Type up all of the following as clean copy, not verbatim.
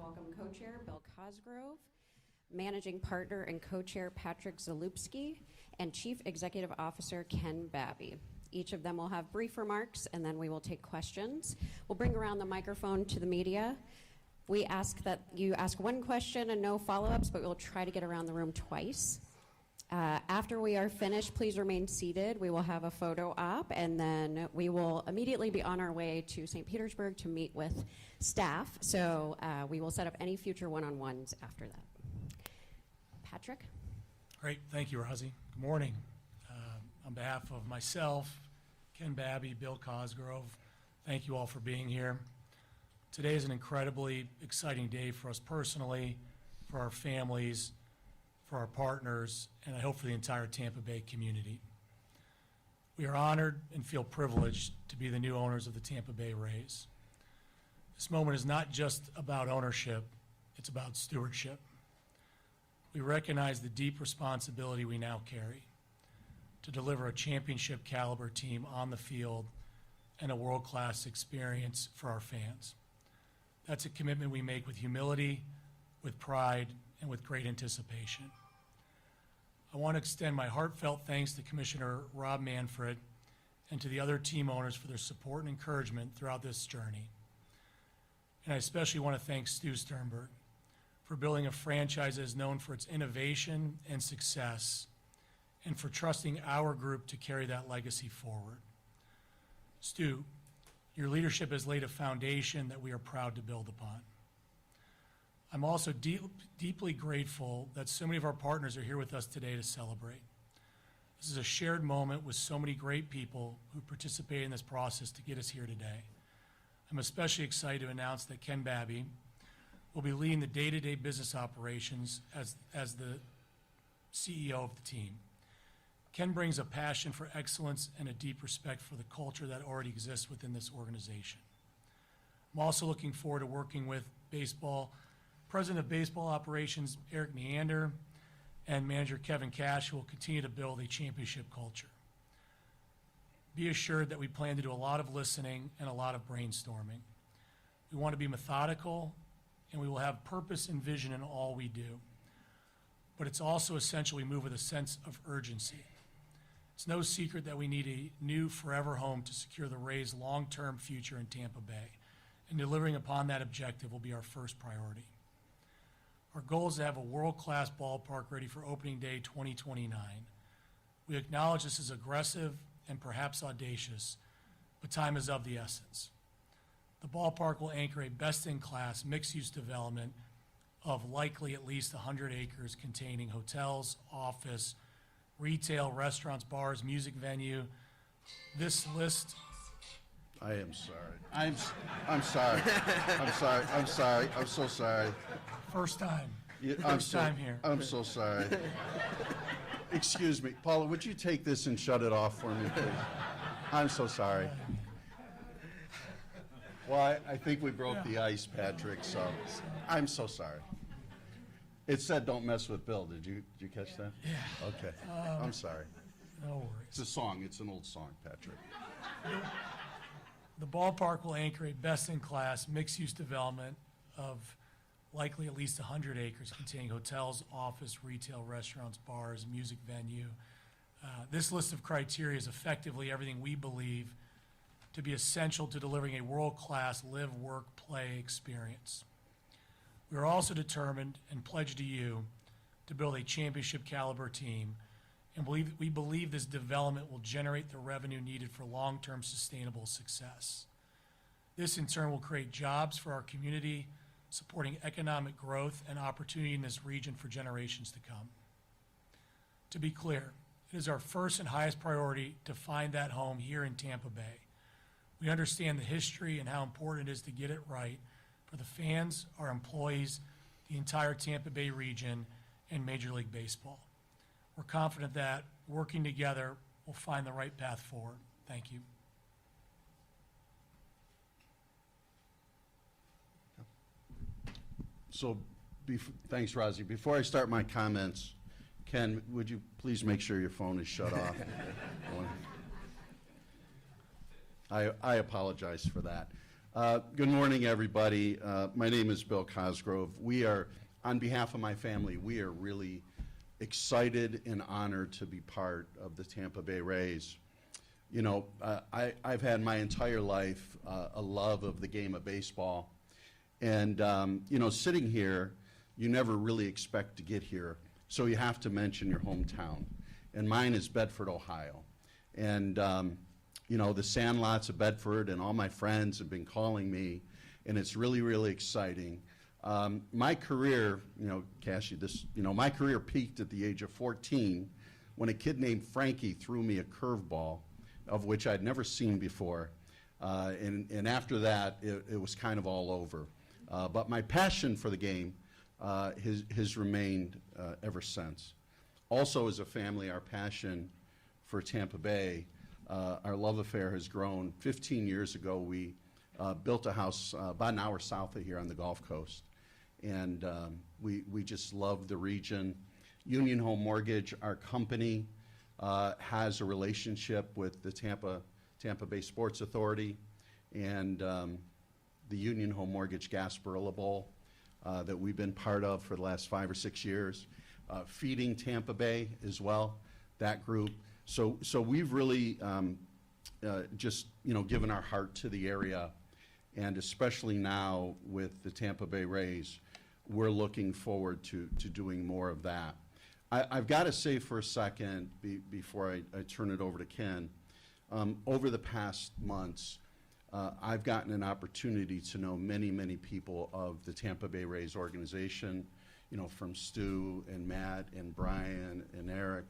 welcome co-chair Bill Cosgrove, managing partner and co-chair Patrick Zalupski, and Chief Executive Officer Ken Babby. Each of them will have brief remarks, and then we will take questions. We'll bring around the microphone to the media. We ask that you ask one question and no follow-ups, but we'll try to get around the room twice. After we are finished, please remain seated. We will have a photo op, and then we will immediately be on our way to St. Petersburg to meet with staff. So we will set up any future one-on-ones after that. Patrick? Great. Thank you, Rosie. Good morning. On behalf of myself, Ken Babby, Bill Cosgrove, thank you all for being here. Today is an incredibly exciting day for us personally, for our families, for our partners, and I hope for the entire Tampa Bay community. We are honored and feel privileged to be the new owners of the Tampa Bay Rays. This moment is not just about ownership, it's about stewardship. We recognize the deep responsibility we now carry to deliver a championship caliber team on the field and a world-class experience for our fans. That's a commitment we make with humility, with pride, and with great anticipation. I want to extend my heartfelt thanks to Commissioner Rob Manfred and to the other team owners for their support and encouragement throughout this journey. And I especially want to thank Stu Sternberg for building a franchise that is known for its innovation and success, and for trusting our group to carry that legacy forward. Stu, your leadership has laid a foundation that we are proud to build upon. I'm also deeply grateful that so many of our partners are here with us today to celebrate. This is a shared moment with so many great people who participated in this process to get us here today. I'm especially excited to announce that Ken Babby will be leading the day-to-day business operations as the CEO of the team. Ken brings a passion for excellence and a deep respect for the culture that already exists within this organization. I'm also looking forward to working with President of Baseball Operations Eric Neander and Manager Kevin Cash, who will continue to build a championship culture. Be assured that we plan to do a lot of listening and a lot of brainstorming. We want to be methodical, and we will have purpose and vision in all we do. But it's also essential we move with a sense of urgency. It's no secret that we need a new forever home to secure the Rays' long-term future in Tampa Bay, and delivering upon that objective will be our first priority. Our goal is to have a world-class ballpark ready for opening day 2029. We acknowledge this is aggressive and perhaps audacious, but time is of the essence. The ballpark will anchor a best-in-class mixed-use development of likely at least 100 acres containing hotels, office, retail, restaurants, bars, music venue. This list... I am sorry. I'm sorry. I'm sorry. I'm so sorry. First time. Yeah, First time here. I'm so sorry. Excuse me. Paula, would you take this and shut it off for me, please? I'm so sorry. Well, I think we broke the ice, Patrick, so I'm so sorry. It said don't mess with Bill. Did you catch that? Yeah. Okay. I'm sorry. No worries. It's a song. It's an old song, Patrick. The ballpark will anchor a best-in-class mixed-use development of likely at least 100 acres containing hotels, office, retail, restaurants, bars, music venue. This list of criteria is effectively everything we believe to be essential to delivering a world-class live, work, play experience. We are also determined and pledged to you to build a championship caliber team, and we believe this development will generate the revenue needed for long-term sustainable success. This in turn will create jobs for our community, supporting economic growth and opportunity in this region for generations to come. To be clear, it is our first and highest priority to find that home here in Tampa Bay. We understand the history and how important it is to get it right for the fans, our employees, the entire Tampa Bay region, and Major League Baseball. We're confident that working together, we'll find the right path forward. Thank you. So, thanks, Rosie. Before I start my comments, Ken, would you please make sure your phone is shut off? I apologize for that. Good morning, everybody. My name is Bill Cosgrove. We are, on behalf of my family, we are really excited and honored to be part of the Tampa Bay Rays. You know, I've had my entire life a love of the game of baseball. And, you know, sitting here, you never really expect to get here. So you have to mention your hometown. And mine is Bedford, Ohio. And, you know, the Sandlots of Bedford and all my friends have been calling me. And it's really, really exciting. My career, you know, Cassie, my career peaked at the age of 14 when a kid named Frankie threw me a curveball, of which I'd never seen before. And after that, it was kind of all over. But my passion for the game has remained ever since. Also, as a family, our passion for Tampa Bay, our love affair has grown. 15 years ago, we built a house about an hour south of here on the Gulf Coast. And we just love the region. Union Home Mortgage, our company, has a relationship with the Tampa Bay Sports Authority and the Union Home Mortgage Gasparilla Bowl that we've been part of for the last 5 or 6 years. Feeding Tampa Bay as well, that group. So we've really just, you know, given our heart to the area, and especially now with the Tampa Bay Rays, we're looking forward to doing more of that. I've got to say for a second, before I turn it over to Ken, over the past months, I've gotten an opportunity to know many, many people of the Tampa Bay Rays organization, you know, from Stu and Matt and Brian and Eric,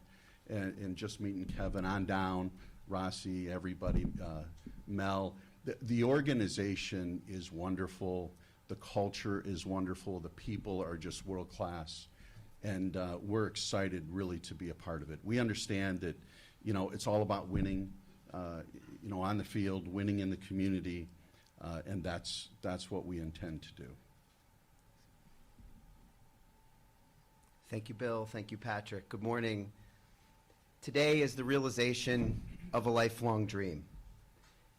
and just meeting Kevin on down, Rossi, everybody, Mel. The organization is wonderful. The culture is wonderful. The people are just world class. And we're excited really to be a part of it. We understand that, you know, it's all about winning, you know, on the field, winning in the community, and that's what we intend to do. Thank you, Bill. Thank you, Patrick. Good morning. Today is the realization of a lifelong dream.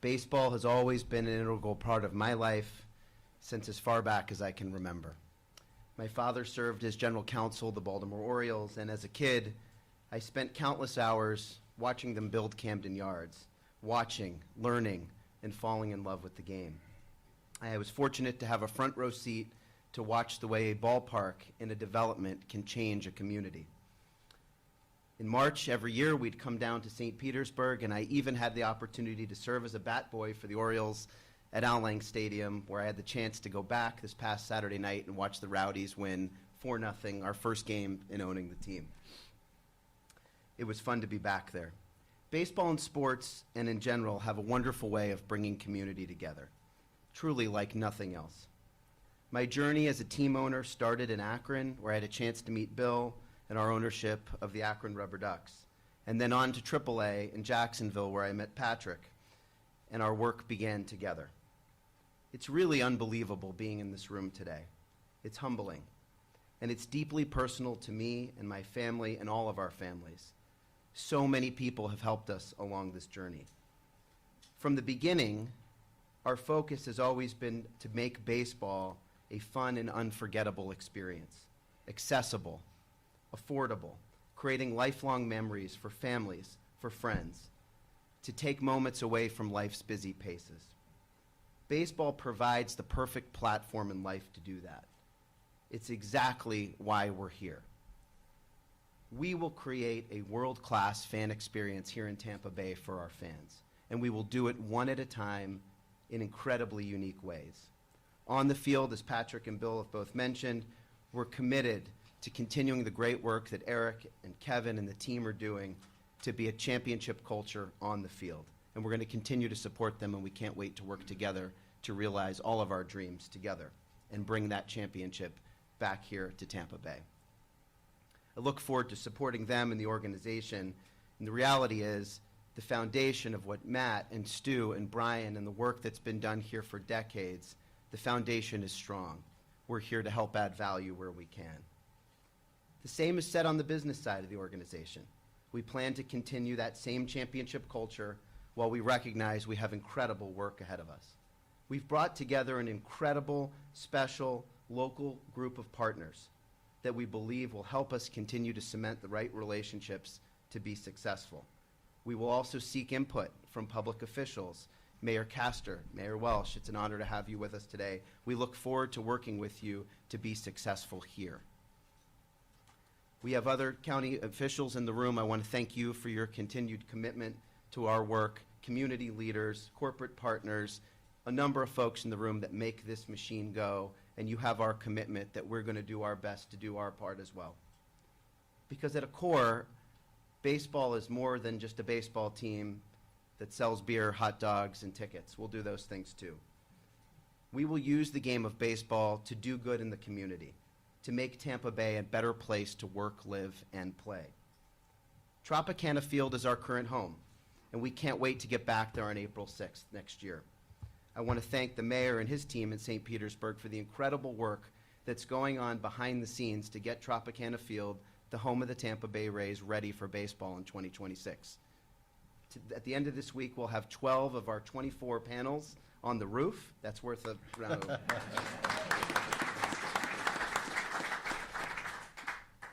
Baseball has always been an integral part of my life since as far back as I can remember. My father served as general counsel of the Baltimore Orioles, and as a kid, I spent countless hours watching them build Camden Yards, watching, learning, and falling in love with the game. I was fortunate to have a front row seat to watch the way a ballpark in a development can change a community. In March every year, we'd come down to St. Petersburg, and I even had the opportunity to serve as a bat boy for the Orioles at Al Lang Stadium, where I had the chance to go back this past Saturday night and watch the Rowdies win 4-0, our first game in owning the team. It was fun to be back there. Baseball and sports, and in general, have a wonderful way of bringing community together, truly like nothing else. My journey as a team owner started in Akron, where I had a chance to meet Bill and our ownership of the Akron Rubber Ducks, and then on to AAA in Jacksonville, where I met Patrick, and our work began together. It's really unbelievable being in this room today. It's humbling, and it's deeply personal to me and my family and all of our families. So many people have helped us along this journey. From the beginning, our focus has always been to make baseball a fun and unforgettable experience, accessible, affordable, creating lifelong memories for families, for friends, to take moments away from life's busy paces. Baseball provides the perfect platform in life to do that. It's exactly why we're here. We will create a world-class fan experience here in Tampa Bay for our fans, and we will do it one at a time in incredibly unique ways. On the field, as Patrick and Bill have both mentioned, we're committed to continuing the great work that Eric and Kevin and the team are doing to be a championship culture on the field. And we're going to continue to support them, and we can't wait to work together to realize all of our dreams together and bring that championship back here to Tampa Bay. I look forward to supporting them and the organization. And the reality is the foundation of what Matt and Stu and Brian and the work that's been done here for decades, the foundation is strong. We're here to help add value where we can. The same is said on the business side of the organization. We plan to continue that same championship culture while we recognize we have incredible work ahead of us. We've brought together an incredible, special, local group of partners that we believe will help us continue to cement the right relationships to be successful. We will also seek input from public officials. Mayor Castor, Mayor Welsh, it's an honor to have you with us today. We look forward to working with you to be successful here. We have other county officials in the room. I want to thank you for your continued commitment to our work, community leaders, corporate partners, a number of folks in the room that make this machine go, and you have our commitment that we're going to do our best to do our part as well. Because at a core, baseball is more than just a baseball team that sells beer, hot dogs, and tickets. We'll do those things too. We will use the game of baseball to do good in the community, to make Tampa Bay a better place to work, live, and play. Tropicana Field is our current home, and we can't wait to get back there on April 6th next year. I want to thank the mayor and his team in St. Petersburg for the incredible work that's going on behind the scenes to get Tropicana Field, the home of the Tampa Bay Rays, ready for baseball in 2026. At the end of this week, we'll have 12 of our 24 panels on the roof. That's worth a round of applause.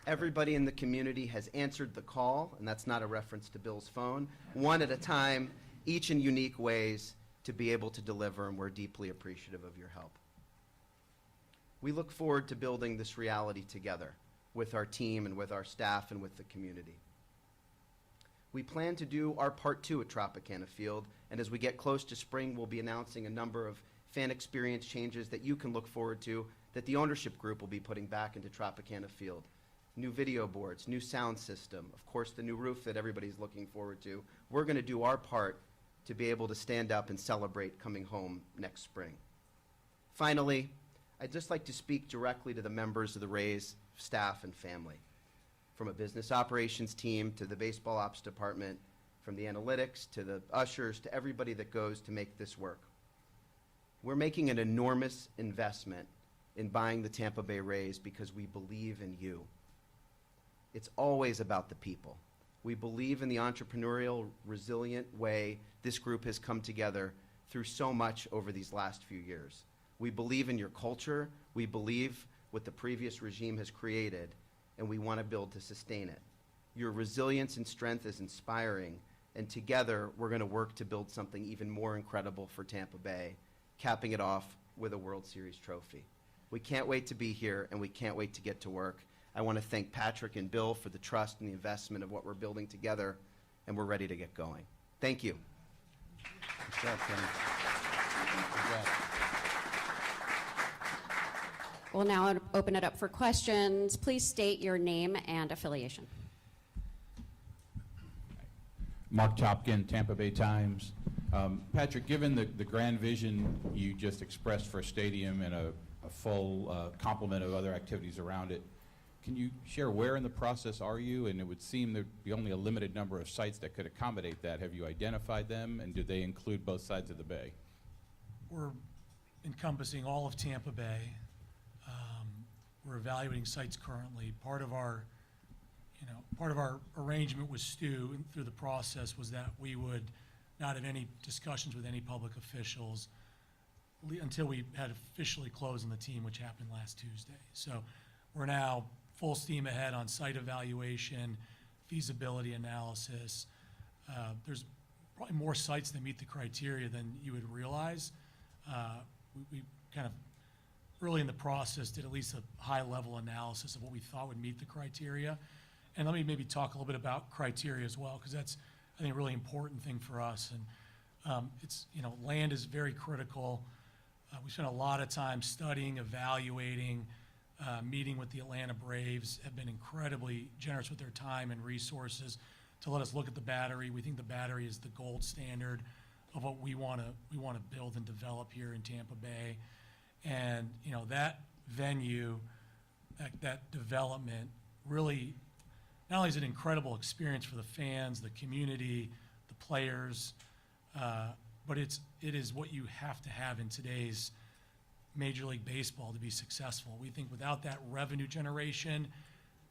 Everybody in the community has answered the call, and that's not a reference to Bill's phone, one at a time, each in unique ways, to be able to deliver, and we're deeply appreciative of your help. We look forward to building this reality together with our team and with our staff and with the community. We plan to do our part too at Tropicana Field, and as we get close to spring, we'll be announcing a number of fan experience changes that you can look forward to, that the ownership group will be putting back into Tropicana Field. New video boards, new sound system, of course the new roof that everybody's looking forward to. We're going to do our part to be able to stand up and celebrate coming home next spring. Finally, I'd just like to speak directly to the members of the Rays staff and family. From a business operations team to the baseball ops department, from the analytics to the ushers to everybody that goes to make this work. We're making an enormous investment in buying the Tampa Bay Rays because we believe in you. It's always about the people. We believe in the entrepreneurial, resilient way this group has come together through so much over these last few years. We believe in your culture. We believe what the previous regime has created, and we want to build to sustain it. Your resilience and strength is inspiring, and together we're going to work to build something even more incredible for Tampa Bay, capping it off with a World Series trophy. We can't wait to be here, and we can't wait to get to work. I want to thank Patrick and Bill for the trust and the investment of what we're building together, and we're ready to get going. Thank you. Good job, Kenny. Good job. We'll now open it up for questions. Please state your name and affiliation. Mark Chopkin, Tampa Bay Times. Patrick, given the grand vision you just expressed for a stadium and a full complement of other activities around it, can you share where in the process are you? And it would seem there'd be only a limited number of sites that could accommodate that. Have you identified them, and do they include both sides of the bay? We're encompassing all of Tampa Bay. We're evaluating sites currently. Part of our arrangement with Stu through the process was that we would not have any discussions with any public officials until we had officially closed on the team, which happened last Tuesday. So we're now full steam ahead on site evaluation, feasibility analysis. There's probably more sites that meet the criteria than you would realize. We kind of early in the process did at least a high-level analysis of what we thought would meet the criteria. And let me maybe talk a little bit about criteria as well, because that's, I think, a really important thing for us. And land is very critical. We spent a lot of time studying, evaluating, meeting with the Atlanta Braves, have been incredibly generous with their time and resources to let us look at the Battery. We think the Battery is the gold standard of what we want to build and develop here in Tampa Bay. And that venue, that development, really not only is it an incredible experience for the fans, the community, the players, but it is what you have to have in today's Major League Baseball to be successful. We think without that revenue generation,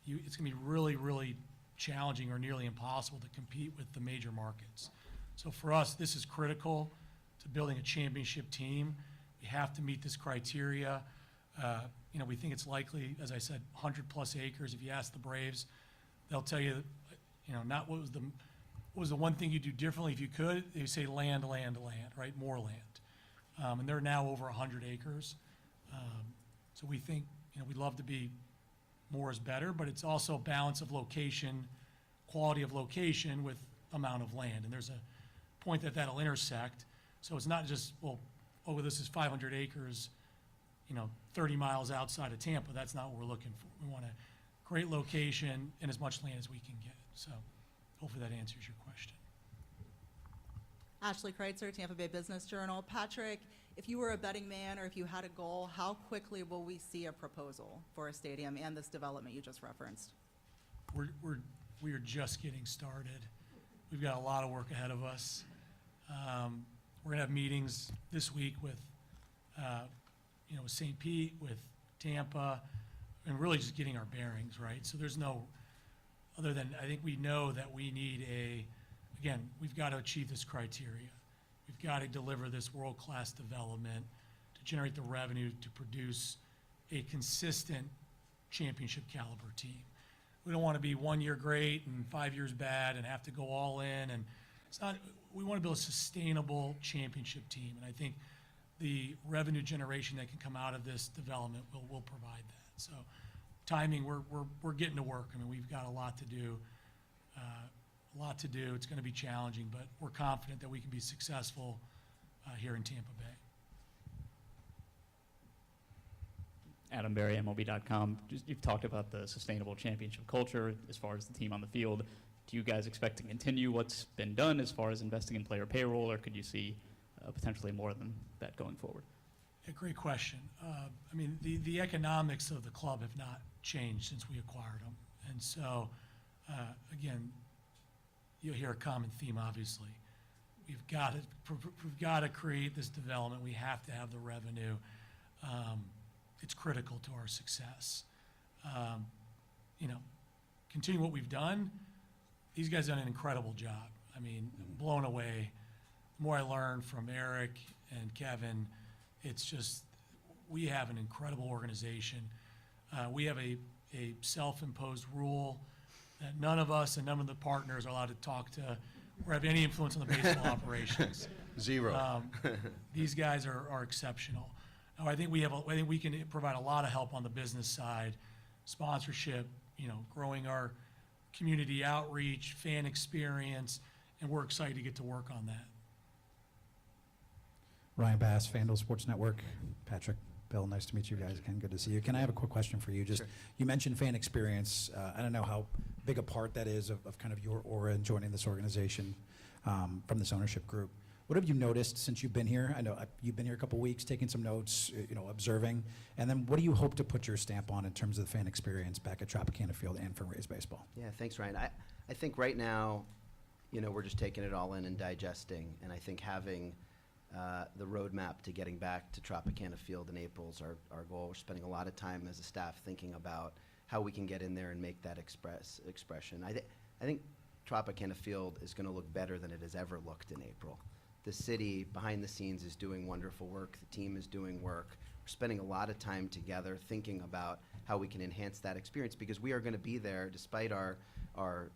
it's going to be really, really challenging or nearly impossible to compete with the major markets. So for us, this is critical to building a championship team. We have to meet this criteria. We think it's likely, as I said, 100-plus acres. If you ask the Braves, they'll tell you, not what was the one thing you'd do differently if you could. They say land, right? More land. And they're now over 100 acres. So we think, we'd love to be more is better, but it's also balance of location, quality of location with amount of land. And there's a point that'll intersect. So it's not just, this is 500 acres, 30 miles outside of Tampa. That's not what we're looking for. We want a great location and as much land as we can get. So hopefully that answers your question. Ashley Kreitzer, Tampa Bay Business Journal. Patrick, if you were a betting man or if you had a goal, how quickly will we see a proposal for a stadium and this development you just referenced? We are just getting started. We've got a lot of work ahead of us. We're gonna have meetings this week with St. Pete, with Tampa, and really just getting our bearings, right? So there's no, other than, I think we know that we need again, we've got to achieve this criteria. We've got to deliver this world-class development to generate the revenue to produce a consistent championship caliber team. We don't want to be 1 year great and 5 years bad and have to go all in. And it's not, we want to build a sustainable championship team. And I think the revenue generation that can come out of this development will provide that. So timing, we're getting to work. I mean, we've got a lot to do. It's going to be challenging, but we're confident that we can be successful here in Tampa Bay. Adam Berry, MLB.com. You've talked about the sustainable championship culture as far as the team on the field. Do you guys expect to continue what's been done as far as investing in player payroll, or could you see potentially more than that going forward? Yeah, great question. I mean, the economics of the club have not changed since we acquired them. And so, again, you'll hear a common theme, obviously. We've got to create this development. We have to have the revenue. It's critical to our success. Continue what we've done. These guys have done an incredible job. I mean, blown away. The more I learn from Eric and Kevin, it's just, we have an incredible organization. We have a self-imposed rule that none of us and none of the partners are allowed to talk to or have any influence on the baseball operations. Zero. These guys are exceptional. I think we can provide a lot of help on the business side, sponsorship, growing our community outreach, fan experience, and we're excited to get to work on that. Ryan Bass, FanDuel Sports Network. Patrick, Bill, nice to meet you guys again. Good to see you. Can I have a quick question for you? Just, Sure. You mentioned fan experience. I don't know how big a part that is of kind of your aura in joining this organization from this ownership group. What have you noticed since you've been here? I know you've been here a couple weeks, taking some notes, observing. And then what do you hope to put your stamp on in terms of the fan experience back at Tropicana Field and for Rays baseball? Yeah, thanks, Ryan. I think right now, we're just taking it all in and digesting. And I think having the roadmap to getting back to Tropicana Field in April is our goal. We're spending a lot of time as a staff thinking about how we can get in there and make that expression. I think Tropicana Field is going to look better than it has ever looked in April. The city behind the scenes is doing wonderful work. The team is doing work. We're spending a lot of time together thinking about how we can enhance that experience, because we are going to be there despite our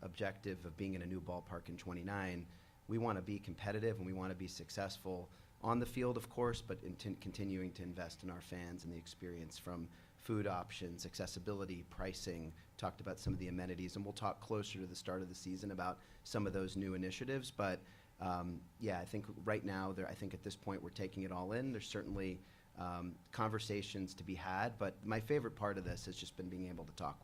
objective of being in a new ballpark in '29. We want to be competitive and we want to be successful on the field, of course, but continuing to invest in our fans and the experience, from food options, accessibility, pricing, talked about some of the amenities, and we'll talk closer to the start of the season about some of those new initiatives. But I think right now, I think at this point we're taking it all in. There's certainly conversations to be had, but my favorite part of this has just been being able to talk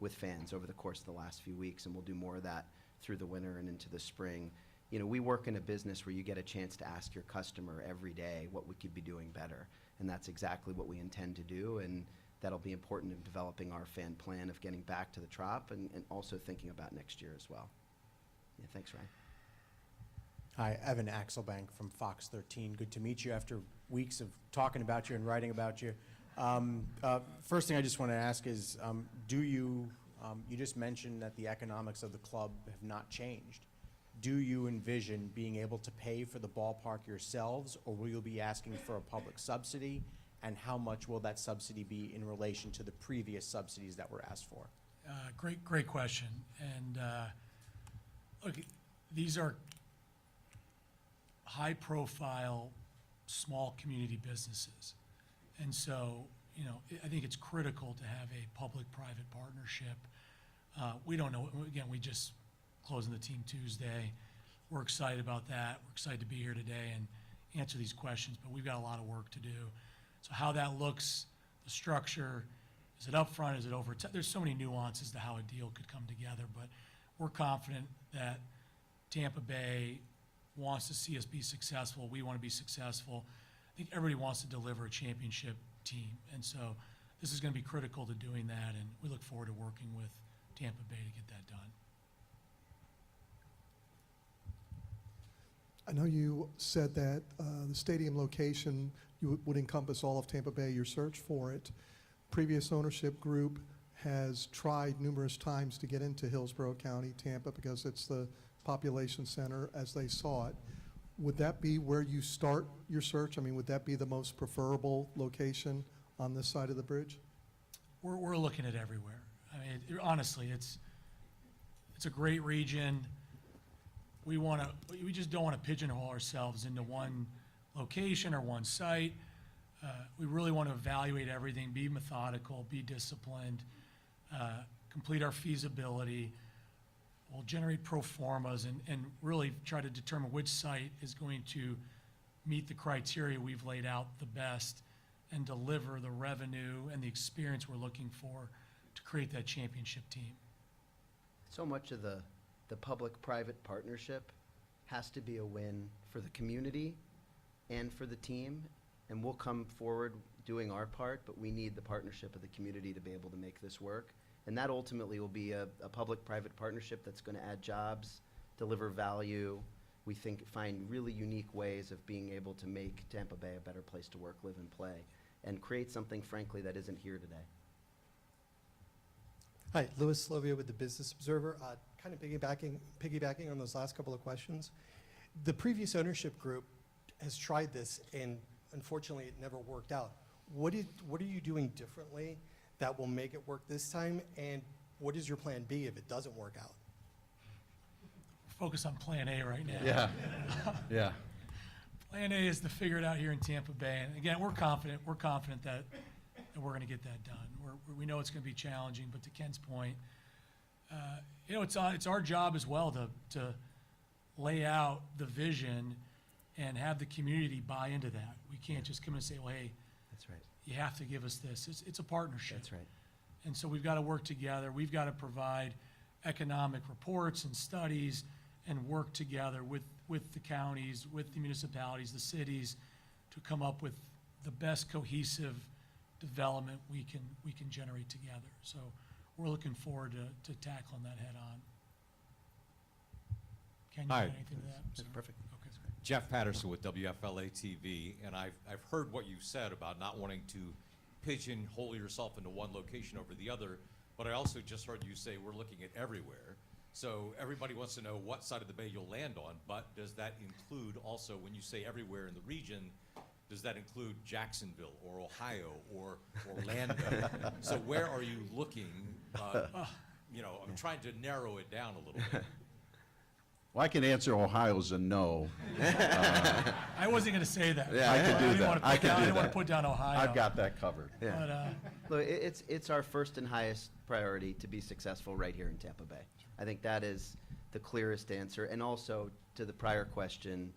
with fans over the course of the last few weeks, and we'll do more of that through the winter and into the spring. We work in a business where you get a chance to ask your customer every day what we could be doing better, and that's exactly what we intend to do, and that'll be important in developing our fan plan of getting back to the Trop and also thinking about next year as well. Yeah, thanks, Ryan. Hi, Evan Axelbank from Fox 13. Good to meet you after weeks of talking about you and writing about you. First thing I just want to ask is, you just mentioned that the economics of the club have not changed. do you envision being able to pay for the ballpark yourselves, or will you be asking for a public subsidy? And how much will that subsidy be in relation to the previous subsidies that were asked for? Great question. And look, these are high-profile, small community businesses. And so, I think it's critical to have a public-private partnership. We don't know, again, we just closing the team Tuesday. We're excited about that. We're excited to be here today and answer these questions, but we've got a lot of work to do. So how that looks, the structure, is it upfront, is it over? There's so many nuances to how a deal could come together, but we're confident that Tampa Bay wants to see us be successful. We want to be successful. I think everybody wants to deliver a championship team, and so this is going to be critical to doing that, and we look forward to working with Tampa Bay to get that done. I know you said that the stadium location would encompass all of Tampa Bay, your search for it. Previous ownership group has tried numerous times to get into Hillsborough County, Tampa, because it's the population center as they saw it. Would that be where you start your search? I mean, would that be the most preferable location on this side of the bridge? We're looking at everywhere. I mean, honestly, it's a great region. We just don't want to pigeonhole ourselves into one location or one site. We really want to evaluate everything, be methodical, be disciplined, complete our feasibility. We'll generate pro formas and really try to determine which site is going to meet the criteria we've laid out the best and deliver the revenue and the experience we're looking for to create that championship team. So much of the public-private partnership has to be a win for the community and for the team, and we'll come forward doing our part, but we need the partnership of the community to be able to make this work. And that ultimately will be a public-private partnership that's going to add jobs, deliver value. We think find really unique ways of being able to make Tampa Bay a better place to work, live, and play, and create something, frankly, that isn't here today. Hi, Louis Slovia with the Business Observer. Kind of piggybacking on those last couple of questions. The previous ownership group has tried this, and unfortunately, it never worked out. What are you doing differently that will make it work this time, and what is your plan B if it doesn't work out? Focus on Plan A right now. Yeah, yeah. Plan A is to figure it out here in Tampa Bay. And again, we're confident that we're going to get that done. We know it's going to be challenging, but to Ken's point, it's our job as well to lay out the vision and have the community buy into that. We can't just come and say, well, hey, That's right. you have to give us this. It's a partnership. That's right. And so we've got to work together. We've got to provide economic reports and studies and work together with the counties, with the municipalities, the cities, to come up with the best cohesive development we can generate together. So we're looking forward to tackling that head on. Can you Hi. add anything to that? That's perfect. Okay. Jeff Patterson with WFLA TV, and I've heard what you said about not wanting to pigeonhole yourself into one location over the other, but I also just heard you say we're looking at everywhere. So everybody wants to know what side of the bay you'll land on, but does that include also, when you say everywhere in the region, does that include Jacksonville or Ohio or Orlando? So where are you looking? I'm trying to narrow it down a little bit. Well, I can answer Ohio's a no. I wasn't going to say that. Yeah, I could do didn't that. wanna put I could down- do I didn't want that. to put down Ohio. I've got that covered. Yeah. But, Look, it's our first and highest priority to be successful right here in Tampa Bay. I think that is the clearest answer. And also, to the prior question,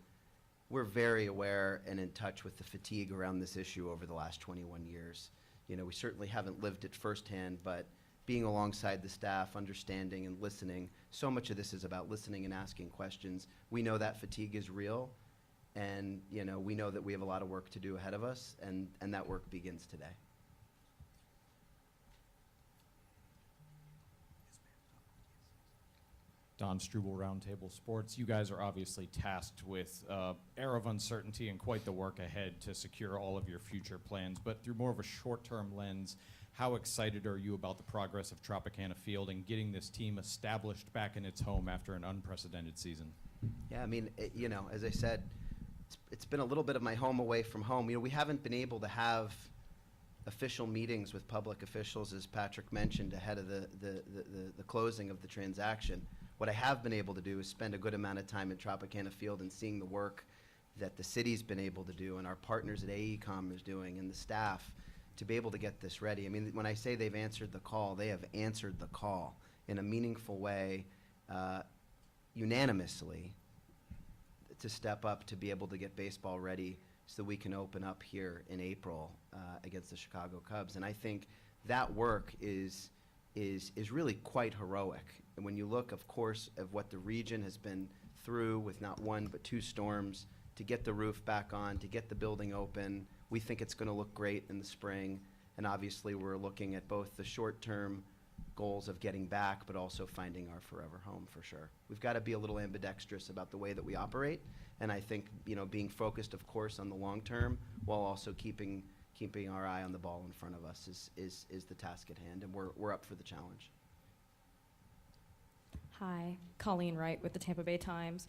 we're very aware and in touch with the fatigue around this issue over the last 21 years. We certainly haven't lived it firsthand, but being alongside the staff, understanding and listening, so much of this is about listening and asking questions. We know that fatigue is real, and we know that we have a lot of work to do ahead of us, and that work begins today. Don Struble, Roundtable Sports. You guys are obviously tasked with air of uncertainty and quite the work ahead to secure all of your future plans. But through more of a short-term lens, how excited are you about the progress of Tropicana Field and getting this team established back in its home after an unprecedented season? Yeah, I mean, as I said, it's been a little bit of my home away from home. We haven't been able to have official meetings with public officials, as Patrick mentioned, ahead of the closing of the transaction. What I have been able to do is spend a good amount of time at Tropicana Field and seeing the work that the city's been able to do and our partners at AECom is doing and the staff to be able to get this ready. I mean, when I say they've answered the call, they have answered the call in a meaningful way, unanimously, to step up to be able to get baseball ready so that we can open up here in April against the Chicago Cubs. And I think that work is really quite heroic. And when you look, of course, of what the region has been through with not one but two storms, to get the roof back on, to get the building open, we think it's going to look great in the spring. And obviously, we're looking at both the short-term goals of getting back, but also finding our forever home for sure. We've got to be a little ambidextrous about the way that we operate. And I think, being focused, of course, on the long term, while also keeping our eye on the ball in front of us is the task at hand. And we're up for the challenge. Hi, Colleen Wright with the Tampa Bay Times.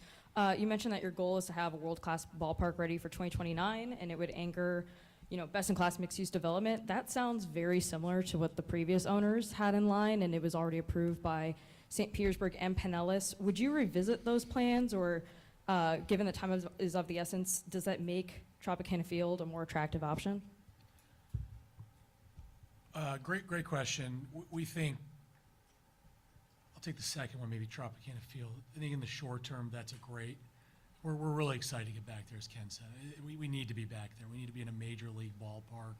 You mentioned that your goal is to have a world-class ballpark ready for 2029, and it would anchor, best-in-class mixed-use development. That sounds very similar to what the previous owners had in line, and it was already approved by St. Petersburg and Pinellas. Would you revisit those plans, or given the time is of the essence, does that make Tropicana Field a more attractive option? Great question. We think, I'll take the second one, maybe Tropicana Field. I think in the short term, that's we're really excited to get back there, as Ken said. We need to be back there. We need to be in a major league ballpark.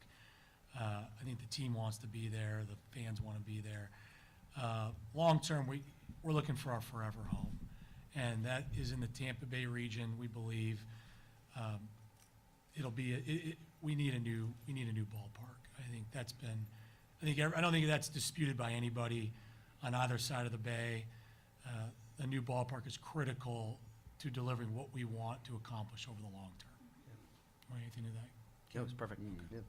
I think the team wants to be there. The fans want to be there. Long term, we're looking for our forever home, and that is in the Tampa Bay region. We believe we need a new ballpark. I don't think that's disputed by anybody on either side of the bay. A new ballpark is critical to delivering what we want to accomplish over the long term. Want anything to that? Yeah, it was perfect. Yeah.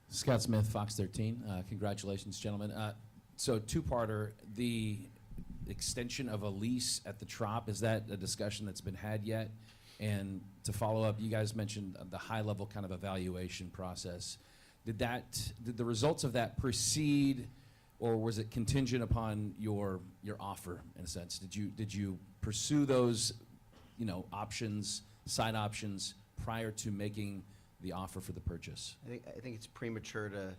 Scott Smith, Fox 13. Congratulations, gentlemen. So two-parter, the extension of a lease at the Trop, is that a discussion that's been had yet? And to follow up, you guys mentioned the high-level kind of evaluation process. Did the results of that precede, or was it contingent upon your offer, in a sense? Did you pursue those, options, side options, prior to making the offer for the purchase? I think it's premature to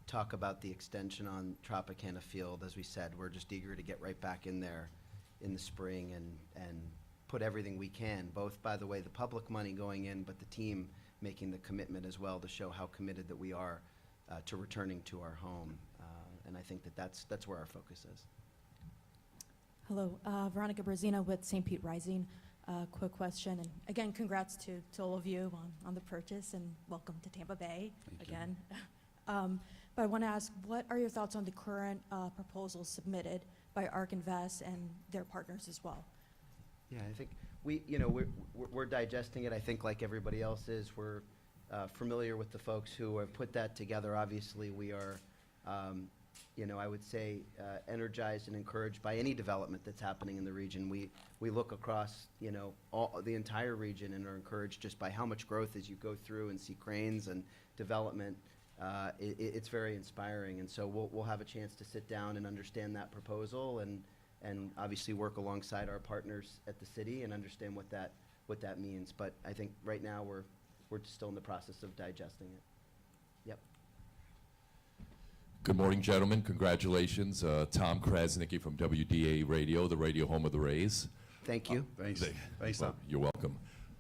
talk about the extension on Tropicana Field. As we said, we're just eager to get right back in there in the spring and put everything we can, both, by the way, the public money going in, but the team making the commitment as well to show how committed that we are to returning to our home. And I think that's where our focus is. Hello, Veronica Brazina with St. Pete Rising. Quick question, and again, congrats to all of you on the purchase, and welcome to Tampa Bay again. But I want to ask, what are your thoughts on the current proposals submitted by ARK Invest and their partners as well? Yeah, I think we're digesting it. I think like everybody else is, we're familiar with the folks who have put that together. Obviously, we are, I would say, energized and encouraged by any development that's happening in the region. We look across, the entire region and are encouraged just by how much growth as you go through and see cranes and development. It's very inspiring, and so we'll have a chance to sit down and understand that proposal and obviously work alongside our partners at the city and understand what that means. But I think right now we're still in the process of digesting it. Yep. Good morning, gentlemen. Congratulations. Tom Krasnicki from WDA Radio, the radio home of the Rays. Thank you. Thanks, Tom. You're welcome.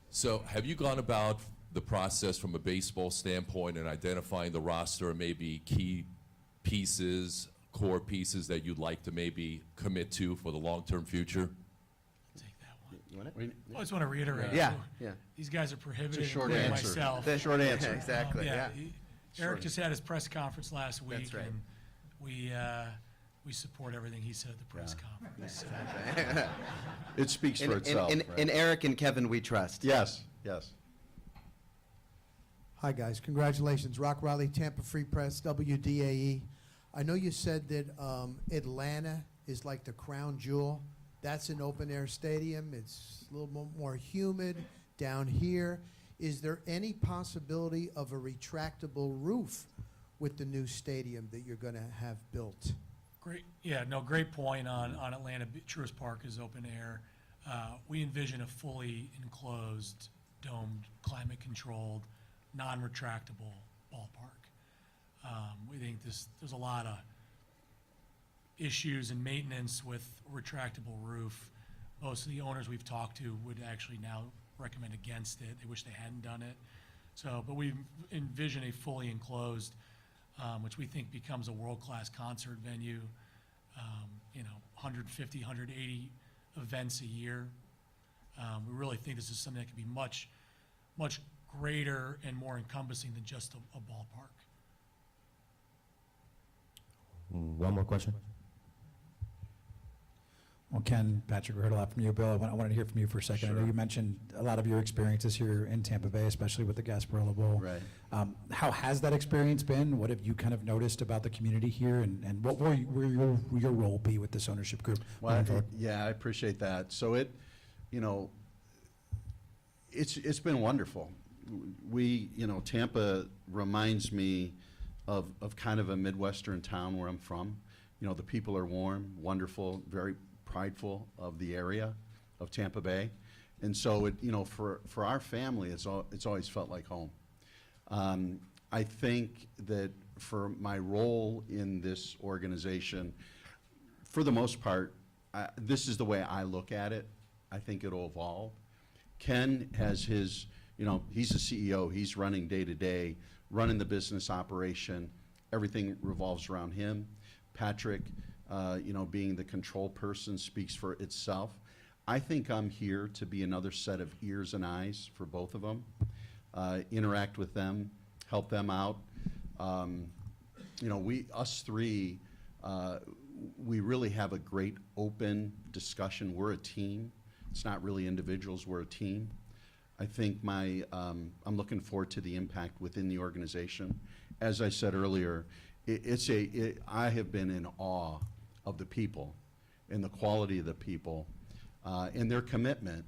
So have you gone about the process from a baseball standpoint and identifying the roster and maybe key pieces, core pieces that you'd like to maybe commit to for the long-term future? Take that one. You want it? I just want to reiterate. Yeah. These guys are prohibited, It's a short including answer. myself. The short answer. Exactly. Yeah. Yeah. Eric just had his press conference last week, That's right. and we support everything he said at the press conference. It speaks for itself. In Eric and Kevin, we trust. Yes. Hi, guys. Congratulations. Rock Riley, Tampa Free Press, WDAE. I know you said that Atlanta is like the crown jewel That's an open-air stadium. It's a little more humid down here. Is there any possibility of a retractable roof with the new stadium that you're going to have built? Great point on Atlanta. Truist Park is open air. We envision a fully enclosed, domed, climate-controlled, non-retractable ballpark. We think there's a lot of issues and maintenance with a retractable roof. Most of the owners we've talked to would actually now recommend against it. They wish they hadn't done it. But we envision a fully enclosed, which we think becomes a world-class concert venue. 150, 180 events a year. We really think this is something that can be much, much greater and more encompassing than just a ballpark. One more question. Well, Ken, Patrick, we heard a lot from you. Bill, I wanted to hear from you for a second. I know you mentioned a lot of your experiences here in Tampa Bay, especially with the Gasparilla Bowl. Right. How has that experience been? What have you kind of noticed about the community here, and what will your role be with this ownership group? Well, I appreciate that. So it's been wonderful. Tampa reminds me of kind of a Midwestern town where I'm from. The people are warm, wonderful, very prideful of the area of Tampa Bay. And so, for our family, it's always felt like home. I think that for my role in this organization, for the most part, this is the way I look at it. I think it'll evolve. Ken has his, he's the CEO. He's running day to day, running the business operation. Everything revolves around him. Patrick, being the control person, speaks for itself. I think I'm here to be another set of ears and eyes for both of them, interact with them, help them out. Us three, we really have a great open discussion. We're a team. It's not really individuals, we're a team. I think I'm looking forward to the impact within the organization. As I said earlier, I have been in awe of the people and the quality of the people and their commitment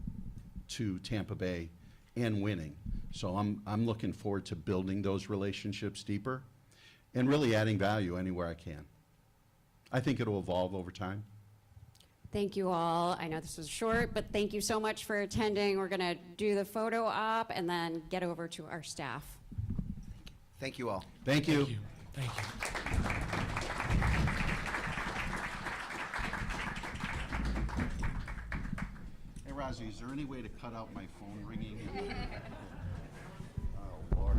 to Tampa Bay and winning. So I'm looking forward to building those relationships deeper and really adding value anywhere I can. I think it'll evolve over time. Thank you all. I know this was short, but thank you so much for attending. We're going to do the photo op and then get over to our staff. Thank you all. Thank you. Thank you. Hey, Rozzy, is there any way to cut out my phone ringing? Oh, Lord.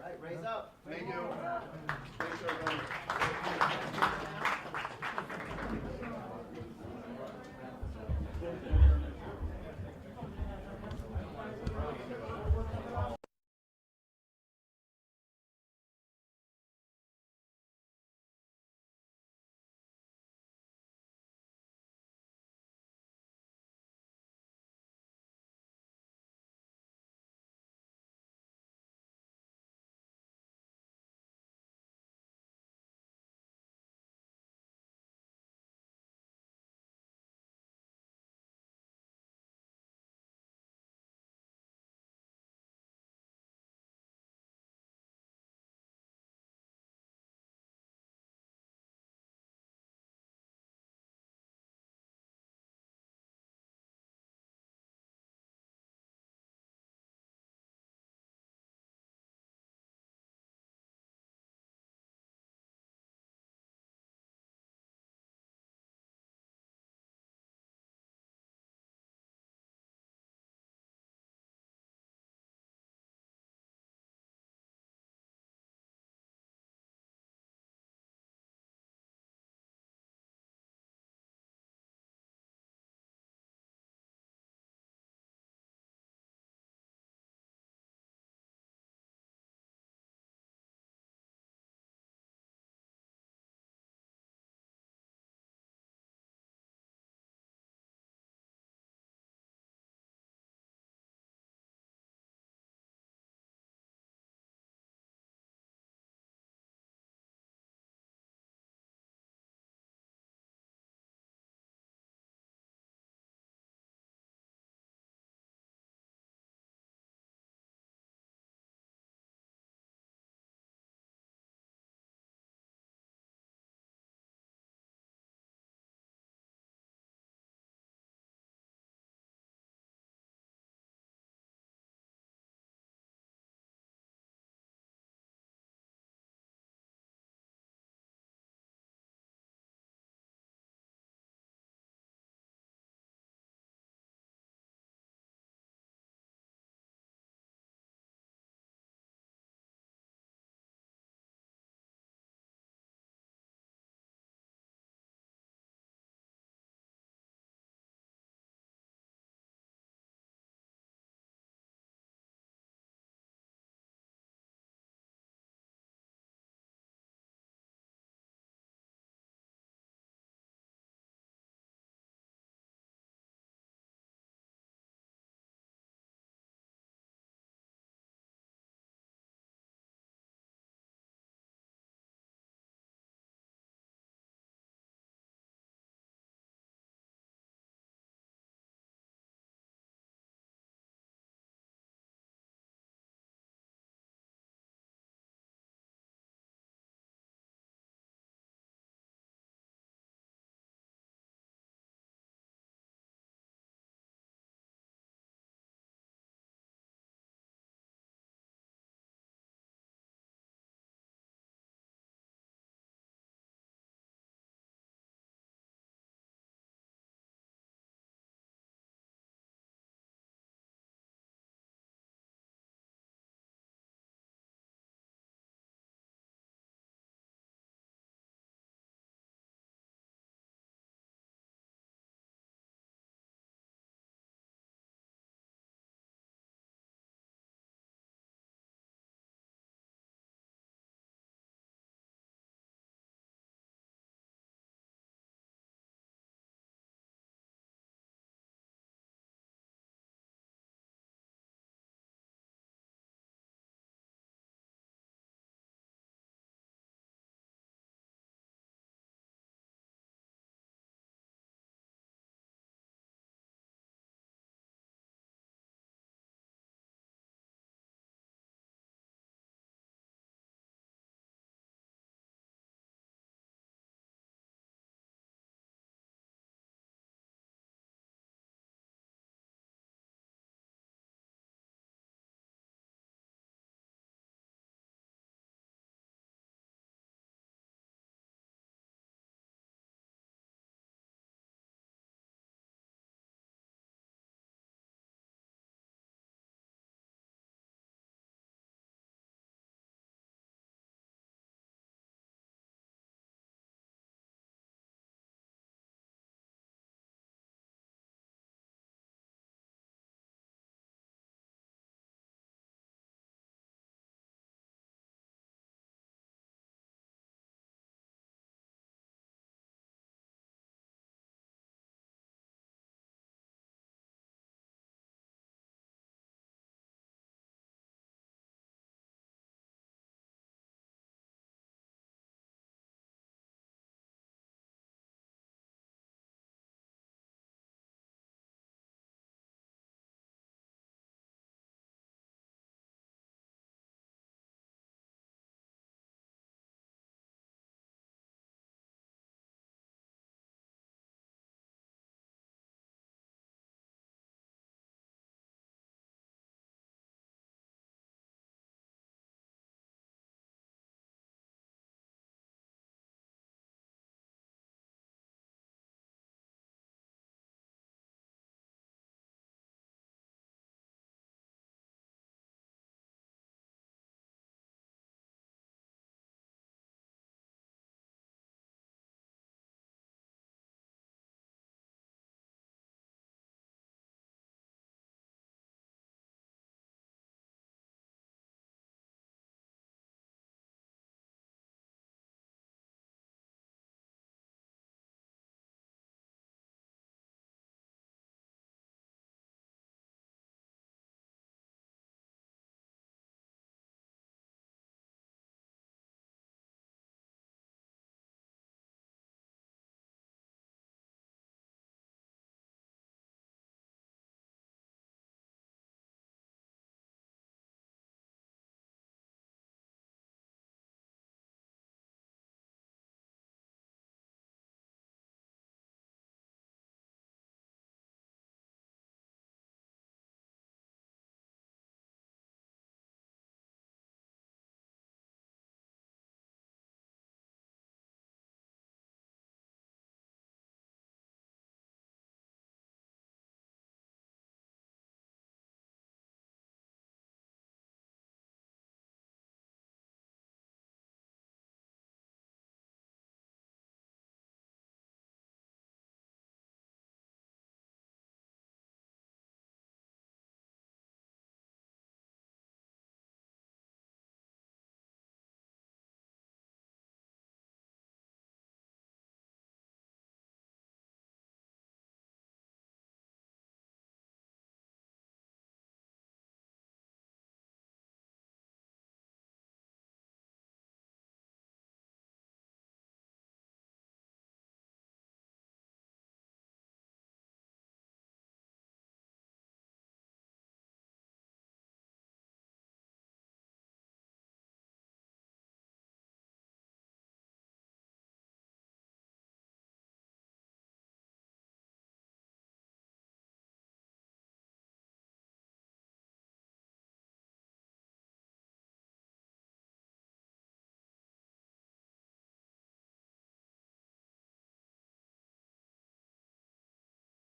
All right, raise up. Thank you.